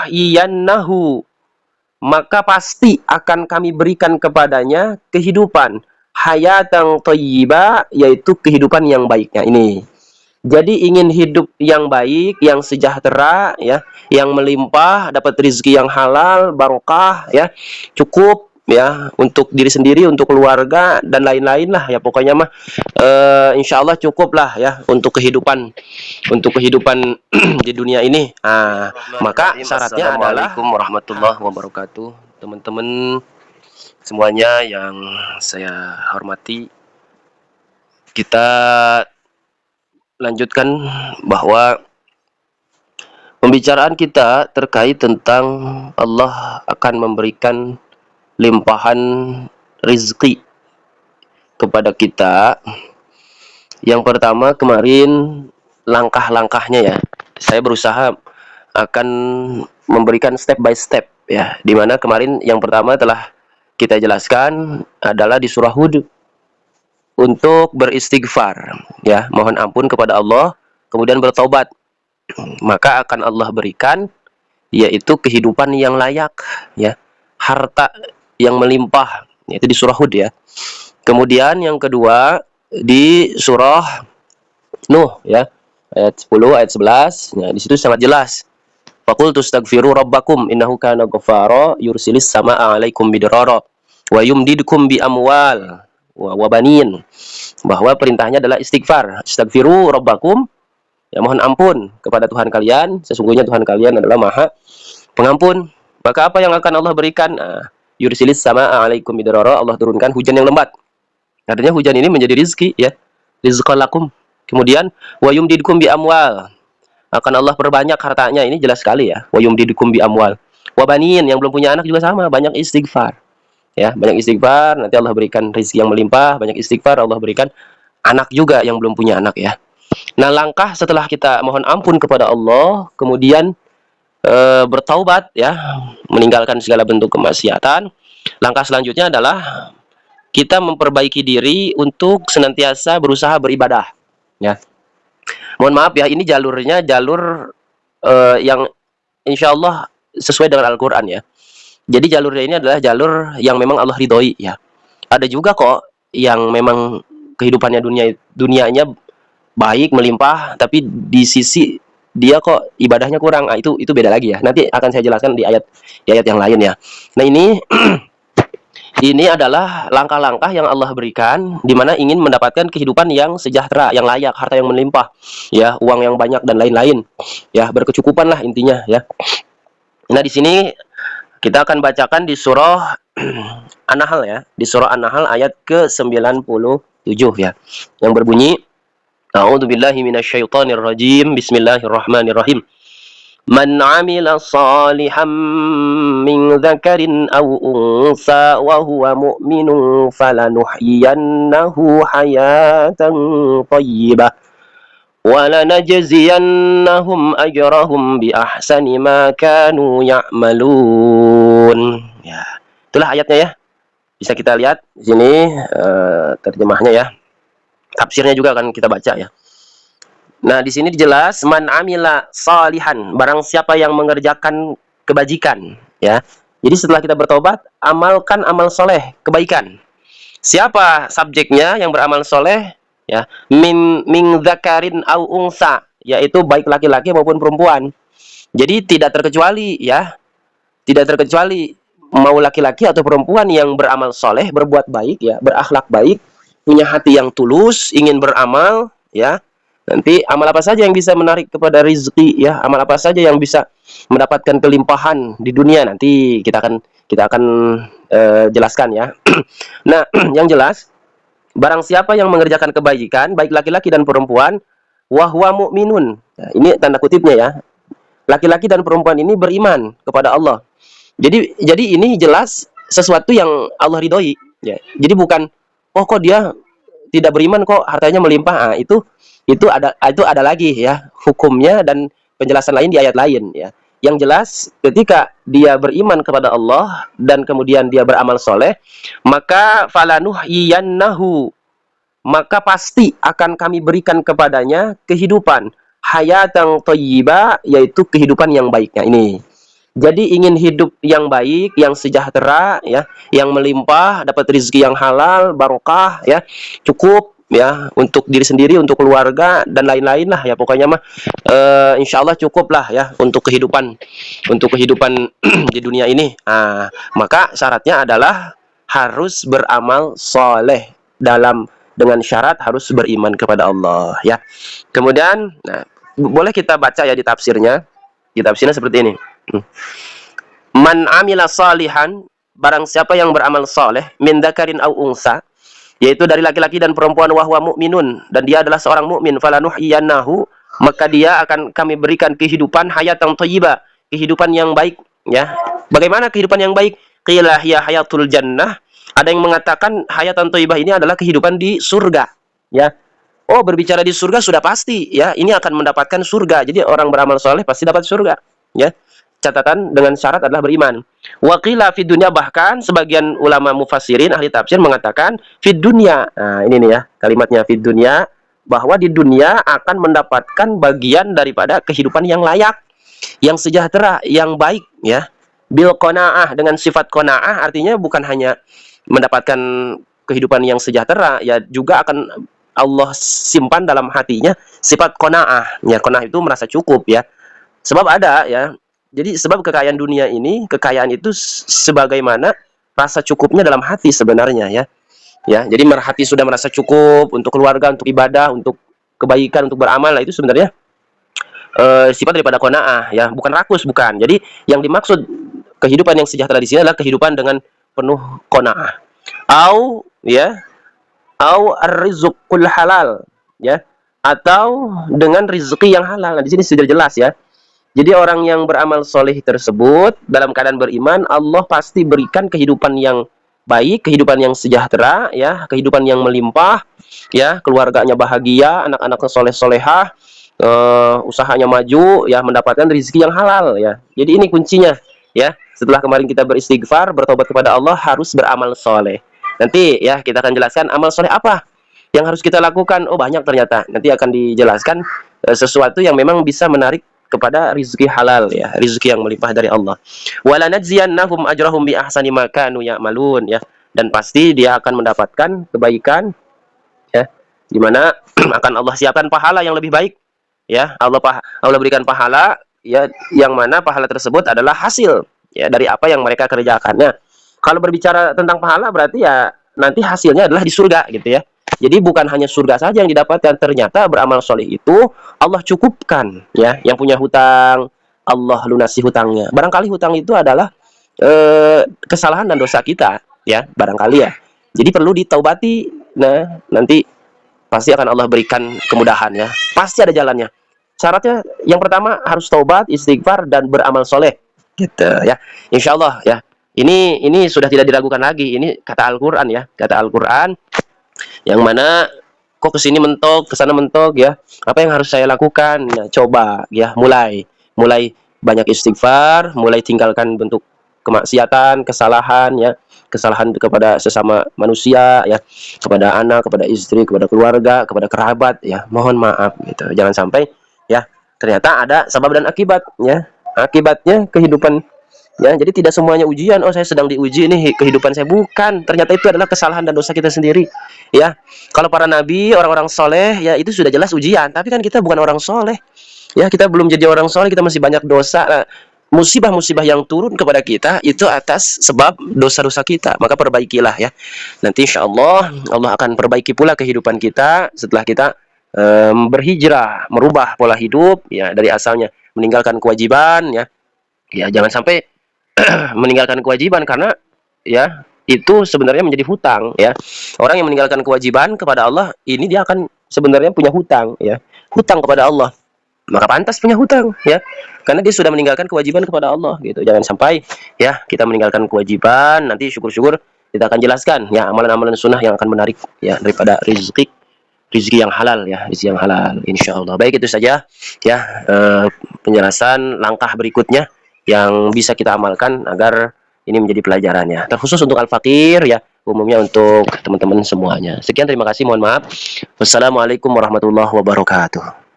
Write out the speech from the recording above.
iyannahu, maka pasti akan kami berikan kepadanya kehidupan hayatan thayyibah, yaitu kehidupan yang baiknya ini. Jadi ingin hidup yang baik, yang sejahtera, ya, yang melimpah, dapat rezeki yang halal, barokah, ya, cukup, ya, untuk diri sendiri, untuk keluarga dan lain-lain lah, ya, pokoknya mah, insya Allah cukup lah, ya, untuk kehidupan di dunia ini. Maka syaratnya adalah Assalamualaikum warahmatullahi wabarakatuh, teman-teman semuanya yang saya hormati. Kita lanjutkan bahwa pembicaraan kita terkait tentang Allah akan memberikan limpahan rizki kepada kita. Yang pertama kemarin langkah-langkahnya, ya. Saya berusaha akan memberikan step by step, ya. Dimana kemarin yang pertama telah kita jelaskan adalah di surah Hud untuk beristighfar, ya, mohon ampun kepada Allah, kemudian bertobat, maka akan Allah berikan yaitu kehidupan yang layak, ya, harta yang melimpah, yaitu di surah Hud, ya. Kemudian yang kedua di surah Nuh, ya, ayat 10, ayat 11. Nah, di situ sangat jelas. Faqul tustaghfiru rabbakum innahu kana ghaffara yursilis samaa 'alaikum bidrara wa yumdidkum bi amwal wa banin. Bahwa perintahnya adalah istighfar. Istaghfiru rabbakum, ya, mohon ampun kepada Tuhan kalian, sesungguhnya Tuhan kalian adalah Maha Pengampun. Maka apa yang akan Allah berikan? Yursilis samaa 'alaikum bidrara, Allah turunkan hujan yang lebat. Artinya hujan ini menjadi rizki, ya, rizqan lakum. Kemudian wa yumdidkum bi amwal, akan Allah perbanyak hartanya. Ini jelas sekali, ya, wa yumdidkum bi amwal wa banin. Yang belum punya anak juga sama, banyak istighfar, ya, banyak istighfar, nanti Allah berikan rezeki yang melimpah. Banyak istighfar, Allah berikan anak juga yang belum punya anak, ya. Nah, langkah setelah kita mohon ampun kepada Allah, kemudian bertaubat, ya, meninggalkan segala bentuk kemaksiatan, langkah selanjutnya adalah kita memperbaiki diri untuk senantiasa berusaha beribadah, ya. Mohon maaf, ya, ini jalurnya jalur yang insya Allah sesuai dengan Al-Quran, ya. Jadi jalurnya ini adalah jalur yang memang Allah ridhoi, ya. Ada juga kok yang memang kehidupannya dunianya baik, melimpah, tapi di sisi dia kok ibadahnya kurang. Itu beda lagi, ya. Nanti akan saya jelaskan di ayat yang lain, ya. Nah, ini adalah langkah-langkah yang Allah berikan di mana ingin mendapatkan kehidupan yang sejahtera, yang layak, harta yang melimpah, ya, uang yang banyak dan lain-lain, ya, berkecukupan lah intinya, ya. Nah, di sini kita akan bacakan di surah An-Nahl, ya, di surah An-Nahl ayat ke-97, ya, yang berbunyi A'udzubillahi minasyaitonirrajim. Bismillahirrahmanirrahim. Man 'amila shalihan min dzakarin aw unsa wa huwa mu'minun falanuhyiyannahu hayatan thayyibah wa lanajziyannahum ajrahum bi ahsani ma kanu ya'malun. Ya, itulah ayatnya, ya. Bisa kita lihat di sini terjemahnya, ya. Tafsirnya juga akan kita baca, ya. Nah, di sini dijelas man amila salihan, barang siapa yang mengerjakan kebajikan, ya. Jadi setelah kita bertobat, amalkan amal soleh, kebaikan. Siapa subjeknya yang beramal soleh, ya? Min dzakarin au unsa, yaitu baik laki-laki maupun perempuan. Jadi tidak terkecuali, ya, tidak terkecuali mau laki-laki atau perempuan yang beramal soleh, berbuat baik, ya, berakhlak baik, punya hati yang tulus, ingin beramal, ya. Nanti amal apa saja yang bisa menarik kepada rizki, ya, amal apa saja yang bisa mendapatkan kelimpahan di dunia, nanti kita akan jelaskan, ya. Nah, yang jelas, barang siapa yang mengerjakan kebaikan, baik laki-laki dan perempuan, wahwa mu'minun. Nah, ini tanda kutipnya, ya. Laki-laki dan perempuan ini beriman kepada Allah. Jadi ini jelas sesuatu yang Allah ridhoi, ya. Jadi bukan, oh, kok dia tidak beriman kok hartanya melimpah. Itu ada lagi, ya, hukumnya dan penjelasan lain di ayat lain, ya. Yang jelas ketika dia beriman kepada Allah dan kemudian dia beramal soleh, maka falanuhyiyannahu, maka pasti akan kami berikan kepadanya kehidupan hayatan thayyibah, yaitu kehidupan yang baiknya ini. Jadi ingin hidup yang baik, yang sejahtera, ya, yang melimpah, dapat rezeki yang halal, barokah, ya, cukup, ya, untuk diri sendiri, untuk keluarga dan lain-lain lah, ya, pokoknya mah, insya Allah cukup lah, ya, untuk kehidupan di dunia ini. Nah, maka syaratnya adalah harus beramal soleh dengan syarat harus beriman kepada Allah, ya. Kemudian, nah, boleh kita baca ya di tafsirnya. Di tafsirnya seperti ini. Man amila salihan, barang siapa yang beramal soleh, min dzakarin au unsa, yaitu dari laki-laki dan perempuan, wahwa mu'minun, dan dia adalah seorang mukmin, falanuhyiyannahu, maka dia akan kami berikan kehidupan hayatan thayyibah, kehidupan yang baik, ya. Bagaimana kehidupan yang baik? Qila hiya hayatul jannah. Ada yang mengatakan hayatan thayyibah ini adalah kehidupan di surga, ya. Oh, berbicara di surga sudah pasti, ya. Ini akan mendapatkan surga. Jadi orang beramal soleh pasti dapat surga, ya. Catatan dengan syarat adalah beriman. Waqila fid dunya, bahkan sebagian ulama mufassirin ahli tafsir mengatakan fid dunya. Nah, ini nih ya kalimatnya, fid dunya, bahwa di dunia akan mendapatkan bagian daripada kehidupan yang layak, yang sejahtera, yang baik, ya. Bil qanaah, dengan sifat qanaah, artinya bukan hanya mendapatkan kehidupan yang sejahtera, ya, juga akan Allah simpan dalam hatinya sifat qanaah. Ya, qanaah itu merasa cukup, ya. Sebab ada, ya. Jadi sebab kekayaan dunia ini, kekayaan itu sebagaimana rasa cukupnya dalam hati sebenarnya, ya. Ya, jadi hati sudah merasa cukup untuk keluarga, untuk ibadah, untuk kebaikan, untuk beramal, itu sebenarnya sifat daripada qanaah, ya, bukan rakus, bukan. Jadi yang dimaksud kehidupan yang sejahtera di sini adalah kehidupan dengan penuh qanaah. Au, ya, au ar-rizqul halal, ya, atau dengan rezeki yang halal. Nah, di sini sudah jelas, ya. Jadi orang yang beramal soleh tersebut dalam keadaan beriman, Allah pasti berikan kehidupan yang baik, kehidupan yang sejahtera, ya, kehidupan yang melimpah, ya, keluarganya bahagia, anak-anaknya soleh-solehah, usahanya maju, ya, mendapatkan rezeki yang halal, ya. Jadi ini kuncinya, ya. Setelah kemarin kita beristighfar, bertobat kepada Allah, harus beramal soleh. Nanti, ya, kita akan jelaskan amal soleh apa yang harus kita lakukan. Oh, banyak ternyata. Nanti akan dijelaskan sesuatu yang memang bisa menarik kepada rizki halal, ya, rizki yang melimpah dari Allah. Wala najziyannahum ajrahum bi ahsani ma kanu ya'malun, ya. Dan pasti dia akan mendapatkan kebaikan, ya, di mana akan Allah siapkan pahala yang lebih baik, ya. Allah berikan pahala, ya, yang mana pahala tersebut adalah hasil, ya, dari apa yang mereka kerjakan. Nah, kalau berbicara tentang pahala berarti ya nanti hasilnya adalah di surga, gitu, ya. Jadi bukan hanya surga saja yang didapatkan, ternyata beramal soleh itu Allah cukupkan, ya. Yang punya hutang, Allah lunasi hutangnya. Barangkali hutang itu adalah kesalahan dan dosa kita, ya, barangkali, ya. Jadi perlu ditaubati. Nah, nanti pasti akan Allah berikan kemudahan, ya. Pasti ada jalannya. Syaratnya yang pertama harus taubat, istighfar, dan beramal soleh, gitu, ya. Insya Allah, ya. Ini sudah tidak diragukan lagi. Ini kata Al-Quran, ya. Kata Al-Quran yang mana kok kesini mentok, kesana mentok, ya. Apa yang harus saya lakukan? Ya, coba, ya, mulai banyak istighfar, mulai tinggalkan bentuk kemaksiatan, kesalahan, ya, kesalahan kepada sesama manusia, ya, kepada anak, kepada istri, kepada keluarga, kepada kerabat, ya. Mohon maaf, gitu. Jangan sampai, ya, ternyata ada sebab dan akibat, ya. Akibatnya kehidupan. Ya, jadi tidak semuanya ujian. Oh, saya sedang diuji nih kehidupan saya. Bukan. Ternyata itu adalah kesalahan dan dosa kita sendiri. Ya, kalau para nabi, orang-orang soleh, ya, itu sudah jelas ujian. Tapi kan kita bukan orang soleh. Ya, kita belum jadi orang soleh. Kita masih banyak dosa. Nah, musibah-musibah yang turun kepada kita itu atas sebab dosa-dosa kita. Maka perbaikilah, ya. Nanti insya Allah Allah akan perbaiki pula kehidupan kita setelah kita berhijrah, merubah pola hidup, ya, dari asalnya meninggalkan kewajiban, ya. Ya, jangan sampai meninggalkan kewajiban, karena, ya, itu sebenarnya menjadi hutang, ya. Orang yang meninggalkan kewajiban kepada Allah ini dia akan sebenarnya punya hutang, ya, hutang kepada Allah, maka pantas punya hutang, ya, karena dia sudah meninggalkan kewajiban kepada Allah, gitu. Jangan sampai, ya, kita meninggalkan kewajiban. Nanti syukur-syukur kita akan jelaskan, ya, amalan-amalan sunnah yang akan menarik, ya, daripada rezeki yang halal, ya, rezeki yang halal, insya Allah. Baik, itu saja, ya, penjelasan langkah berikutnya yang bisa kita amalkan agar ini menjadi pelajarannya. Terkhusus untuk al-fakir, ya, umumnya untuk teman-teman semuanya. Sekian, terima kasih, mohon maaf. Wassalamualaikum warahmatullahi wabarakatuh.